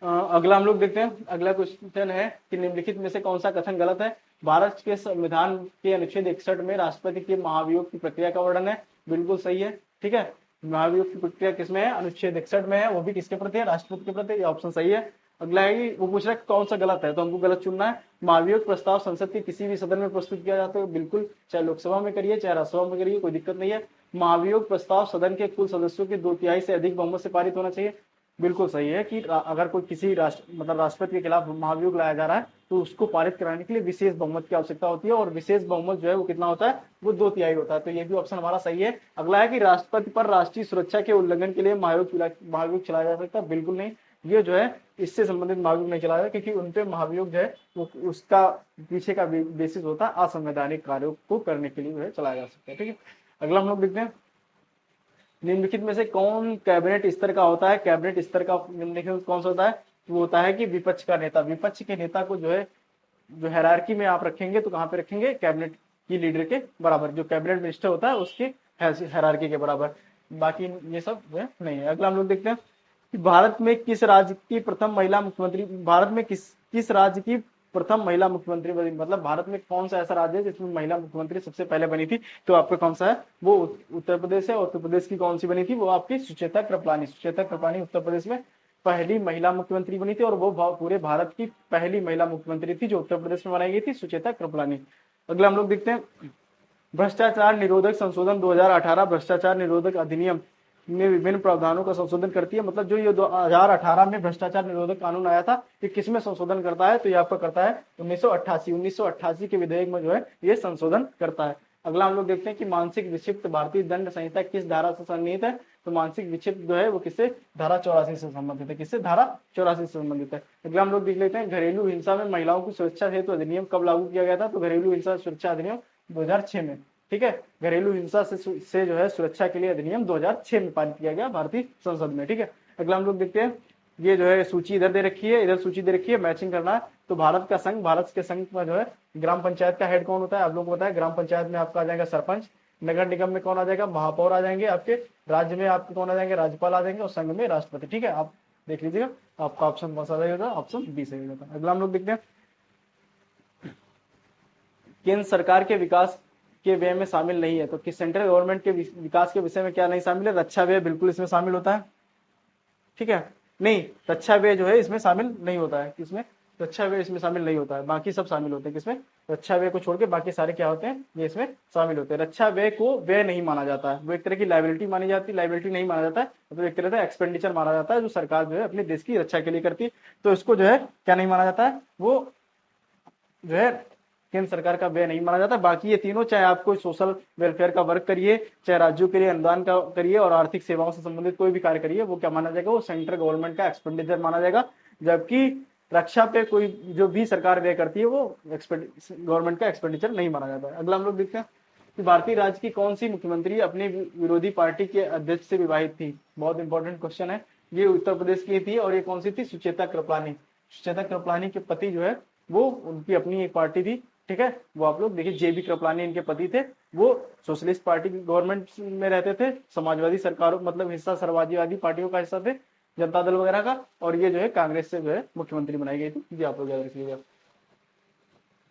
A: अगला हम लोग देखते हैं, अगला क्वेश्चन है कि निम्नलिखित में से कौन सा कथन गलत है। भारत के संविधान के अनुच्छेद 61 में राष्ट्रपति के महाभियोग की प्रक्रिया का वर्णन है, बिल्कुल सही है, ठीक है। महाभियोग की प्रक्रिया किसमें है, अनुच्छेद 61 में है, वो भी किसके प्रति है, राष्ट्रपति के प्रति, ये ऑप्शन सही है। अगला है, वो पूछ रहा है कौन सा गलत है, तो हमको गलत चुनना है। महाभियोग प्रस्ताव संसद के किसी भी सदन में प्रस्तुत किया जाता है, बिल्कुल, चाहे लोकसभा में करिए चाहे राज्यसभा में करिए, कोई दिक्कत नहीं है। महाभियोग प्रस्ताव सदन के कुल सदस्यों के 2/3 से अधिक बहुमत से पारित होना चाहिए, बिल्कुल सही है कि अगर कोई किसी राष्ट्रपति के खिलाफ महाभियोग लाया जा रहा है तो उसको पारित कराने के लिए विशेष बहुमत की आवश्यकता होती है, और विशेष बहुमत जो है वो कितना होता है, वो 2/3 होता है। तो ये भी ऑप्शन हमारा सही है। अगला है कि राष्ट्रपति पर राष्ट्रीय सुरक्षा के उल्लंघन के लिए महाभियोग चलाया जा सकता है, बिल्कुल नहीं, ये जो है इससे संबंधित महाभियोग नहीं चलाया, क्योंकि उनपे महाभियोग जो है वो उसका पीछे का बेसिस होता है असंवैधानिक कार्यों को करने के लिए जो है चलाया जा सकता है, ठीक है। अगला हम लोग देखते हैं, निम्नलिखित में से कौन कैबिनेट स्तर का होता है, कैबिनेट स्तर का निम्नलिखित कौन सा होता है, वो होता है कि विपक्ष का नेता। विपक्ष के नेता को जो है जो हायरार्की में आप रखेंगे तो कहाँ पे रखेंगे, कैबिनेट की लीडर के बराबर, जो कैबिनेट मिनिस्टर होता है उसके हायरार्की के बराबर, बाकी ये सब जो है नहीं है। अगला हम लोग देखते हैं कि भारत में किस राज्य की प्रथम महिला मुख्यमंत्री, भारत में किस राज्य की प्रथम महिला मुख्यमंत्री बनी, मतलब भारत में कौन सा ऐसा राज्य है जिसमें महिला मुख्यमंत्री सबसे पहले बनी थी, तो आपका कौन सा है, वो उत्तर प्रदेश है। उत्तर प्रदेश की कौन सी बनी थी, वो आपकी सुचेता कृपलानी। सुचेता कृपलानी उत्तर प्रदेश में पहली महिला मुख्यमंत्री बनी थी, और वो पूरे भारत की पहली महिला मुख्यमंत्री थी जो उत्तर प्रदेश में बनाई गई थी, सुचेता कृपलानी। अगला हम लोग देखते हैं, भ्रष्टाचार निरोधक संशोधन 2018 भ्रष्टाचार निरोधक अधिनियम में विभिन्न प्रावधानों का संशोधन करती है, मतलब जो ये 2018 में भ्रष्टाचार निरोधक कानून आया था, ये किसमें संशोधन करता है, तो ये आपका करता है 1988 के विधेयक में जो है ये संशोधन करता है। अगला हम लोग देखते हैं कि मानसिक विक्षिप्त भारतीय दंड संहिता किस धारा से सन्निहित है, तो मानसिक विक्षिप्त जो है वो किससे, धारा 84 से संबंधित है, किससे, धारा 84 से संबंधित है। अगला हम लोग देख लेते हैं, घरेलू हिंसा में महिलाओं की सुरक्षा हेतु अधिनियम कब लागू किया गया था, तो घरेलू हिंसा सुरक्षा अधिनियम 2006 में, ठीक है। घरेलू हिंसा से जो है सुरक्षा के लिए अधिनियम 2006 में पारित किया गया भारतीय संसद में, ठीक है। अगला हम लोग देखते हैं, ये जो है सूची इधर दे रखी है, इधर सूची दे रखी है, मैचिंग करना है। तो भारत के संघ में जो है ग्राम पंचायत का हेड कौन होता है, आप लोगों को पता है। ग्राम पंचायत में आपका आ जाएगा सरपंच, नगर निगम में कौन आ जाएगा, महापौर आ जाएंगे आपके, राज्य में आपके कौन आ जाएंगे, राज्यपाल आ जाएंगे, और संघ में राष्ट्रपति, ठीक है। आप देख लीजिएगा आपका ऑप्शन कौन सा रहेगा, ऑप्शन बी सही होगा। अगला हम लोग देखते हैं, केंद्र सरकार के विकास के व्यय में शामिल नहीं है, तो किस सेंट्रल गवर्नमेंट के विकास के विषय में क्या नहीं शामिल है, रक्षा व्यय बिल्कुल इसमें शामिल होता है, ठीक है। नहीं, रक्षा व्यय जो है इसमें शामिल नहीं होता है, किसमें, रक्षा व्यय इसमें शामिल नहीं होता है, बाकी सब शामिल होते हैं, किसमें, रक्षा व्यय को छोड़ के बाकी सारे क्या होते हैं, ये इसमें शामिल होते हैं। रक्षा व्यय को व्यय नहीं माना जाता है, वो एक तरह की लाइबिलिटी मानी जाती है, लाइबिलिटी नहीं माना जाता है, मतलब एक तरह से एक्सपेंडिचर माना जाता है जो सरकार जो है अपने देश की रक्षा के लिए करती है, तो इसको जो है क्या नहीं माना जाता है, वो जो है केंद्र सरकार का व्यय नहीं माना जाता। बाकी ये तीनों, चाहे आप कोई सोशल वेलफेयर का वर्क करिए, चाहे राज्यों के लिए अनुदान का करिए, और आर्थिक सेवाओं से संबंधित कोई भी कार्य करिए, वो क्या माना जाएगा, वो सेंट्रल गवर्नमेंट का एक्सपेंडिचर माना जाएगा। जबकि रक्षा पे कोई जो भी सरकार व्यय करती है वो गवर्नमेंट का एक्सपेंडिचर नहीं माना जाता है। अगला हम लोग देखते हैं कि भारतीय राज्य की कौन सी मुख्यमंत्री अपनी विरोधी पार्टी के अध्यक्ष से विवाहित थी, बहुत इंपॉर्टेंट क्वेश्चन है। ये उत्तर प्रदेश की थी, और ये कौन सी थी, सुचेता कृपलानी। सुचेता कृपलानी के पति जो है वो उनकी अपनी एक पार्टी थी, ठीक है, वो आप लोग देखिए, जेबी कृपलानी इनके पति थे, वो सोशलिस्ट पार्टी की गवर्नमेंट में रहते थे, समाजवादी सरकारों मतलब हिस्सा समाजवादी पार्टियों का हिस्सा थे, जनता दल वगैरह का, और ये जो है कांग्रेस से जो है मुख्यमंत्री बनाई गई थी, ये आप लोग याद रखिएगा।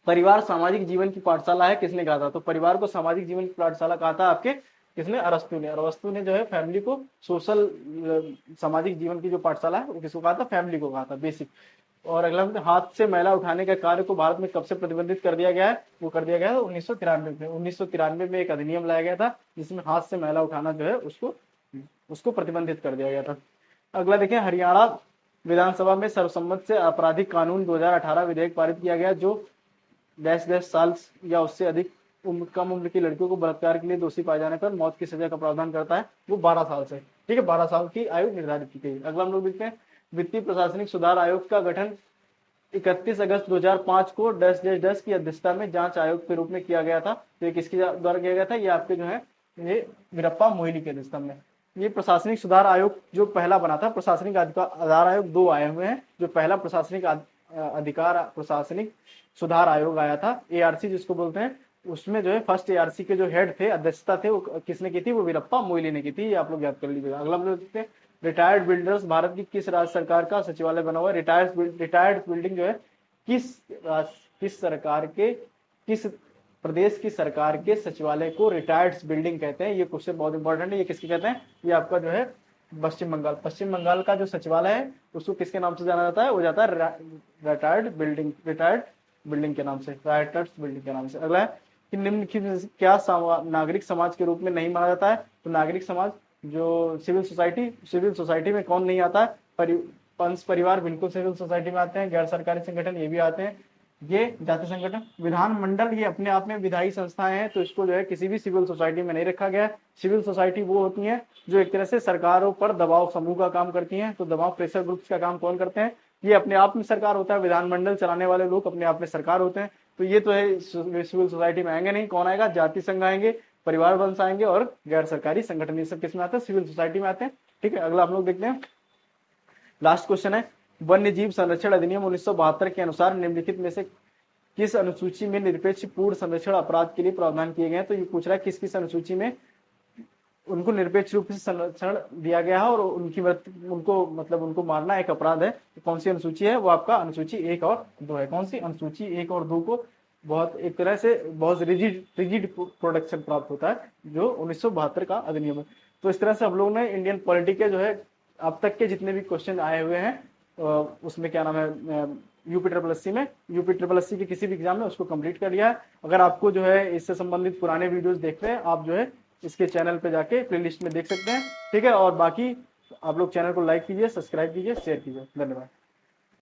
A: परिवार सामाजिक जीवन की पाठशाला है, किसने कहा था? तो परिवार को सामाजिक जीवन की पाठशाला कहा था आपके किसने? अरस्तु ने। अरस्तु ने जो है फैमिली को सोशल सामाजिक जीवन की जो पाठशाला है वो किसको कहा था? फैमिली को कहा था, बेसिक। और अगला हाथ से मैला उठाने के कार्य को भारत में कब से प्रतिबंधित कर दिया गया है? वो कर दिया गया है 1993 में। 1993 में एक अधिनियम लाया गया था जिसमें हाथ से मैला उठाना जो है उसको प्रतिबंधित कर दिया गया था। अगला देखें, हरियाणा विधानसभा में सर्वसम्मत से आपराधिक कानून 2018 विधेयक पारित किया गया जो 10 साल या उससे अधिक कम उम्र की लड़कियों को बलात्कार के लिए दोषी पाए जाने पर मौत की सजा का प्रावधान करता है। वो 12 साल से, ठीक है, 12 साल की आयु निर्धारित की गई। अगला हम लोग देखते हैं, वित्तीय प्रशासनिक सुधार आयोग का गठन 31 अगस्त 2005 को डस की अध्यक्षता में जांच आयोग के रूप में किया गया था। तो ये किसके द्वारा किया गया था? ये आपके जो है ये वीरप्पा मोइली के अध्यक्षता में। ये प्रशासनिक सुधार आयोग जो पहला बना था, प्रशासनिक आधार आयोग 2 आए हुए हैं। जो पहला प्रशासनिक सुधार आयोग आया था, एआरसी जिसको बोलते हैं, उसमें जो है फर्स्ट एआरसी के जो हेड थे, अध्यक्षता थे, वो किसने की थी? वो वीरप्पा मोइली ने की थी। ये आप लोग याद कर लीजिएगा। अगला हम लोग देखते हैं, रिटायर्ड बिल्डर्स भारत की किस राज्य सरकार का सचिवालय बना हुआ है? रिटायर्ड बिल्डिंग जो है किस प्रदेश की सरकार के सचिवालय को रिटायर्ड बिल्डिंग कहते हैं? ये क्वेश्चन बहुत इंपॉर्टेंट है। ये किसके कहते हैं? ये आपका जो है पश्चिम बंगाल का जो सचिवालय है उसको किसके नाम से जाना जाता है? वो जाता है रिटायर्ड बिल्डिंग के नाम से, राइटर्स बिल्डिंग के नाम से। अगला है कि निम्नलिखित क्या नागरिक समाज के रूप में नहीं माना जाता है? तो नागरिक समाज जो सिविल सोसाइटी में कौन नहीं आता है? पंच परिवार बिल्कुल सिविल सोसाइटी में आते हैं। गैर सरकारी संगठन ये भी आते हैं। ये जाति संगठन, विधानमंडल ये अपने आप में विधायी संस्थाएं हैं, तो इसको जो है किसी भी सिविल सोसाइटी में नहीं रखा गया है। सिविल सोसाइटी वो होती है जो एक तरह से सरकारों पर दबाव समूह का काम करती हैं। तो दबाव प्रेशर ग्रुप्स का काम कौन करते हैं? ये अपने आप में सरकार होता है। विधानमंडल चलाने वाले लोग अपने आप में सरकार होते हैं। तो ये तो है सिविल सोसाइटी में आएंगे नहीं। कौन आएगा? जाति संघ आएंगे, परिवार वंश आएंगे और गैर सरकारी संगठन। ये सब किस में आते हैं? सिविल सोसाइटी में आते हैं। ठीक है, अगला हम लोग देखते हैं, लास्ट क्वेश्चन है, वन्य जीव संरक्षण अधिनियम 1972 के अनुसार निम्नलिखित में से किस अनुसूची में निरपेक्ष पूर्ण संरक्षण अपराध के लिए प्रावधान किए गए हैं? तो ये पूछ रहा है किस अनुसूची में उनको निरपेक्ष रूप से संरक्षण दिया गया है और उनको मारना एक अपराध है। तो कौन सी अनुसूची है? वो आपका अनुसूची 1 और 2 है। कौन सी? अनुसूची 1 और 2 को बहुत एक तरह से बहुत रिजिड प्रोटेक्शन प्राप्त होता है जो 1972 का अधिनियम है। तो इस तरह से हम लोग ने इंडियन पॉलिटी के जो है अब तक के जितने भी क्वेश्चन आए हुए हैं उसमें क्या नाम है यूपी के किसी भी एग्जाम में उसको कंप्लीट कर लिया है। अगर आपको जो है इससे संबंधित पुराने वीडियोस देखते हैं आप जो है इसके चैनल पे जाके प्लेलिस्ट में देख सकते हैं। ठीक है, और बाकी आप लोग चैनल को लाइक कीजिए, सब्सक्राइब कीजिए, शेयर कीजिए। धन्यवाद।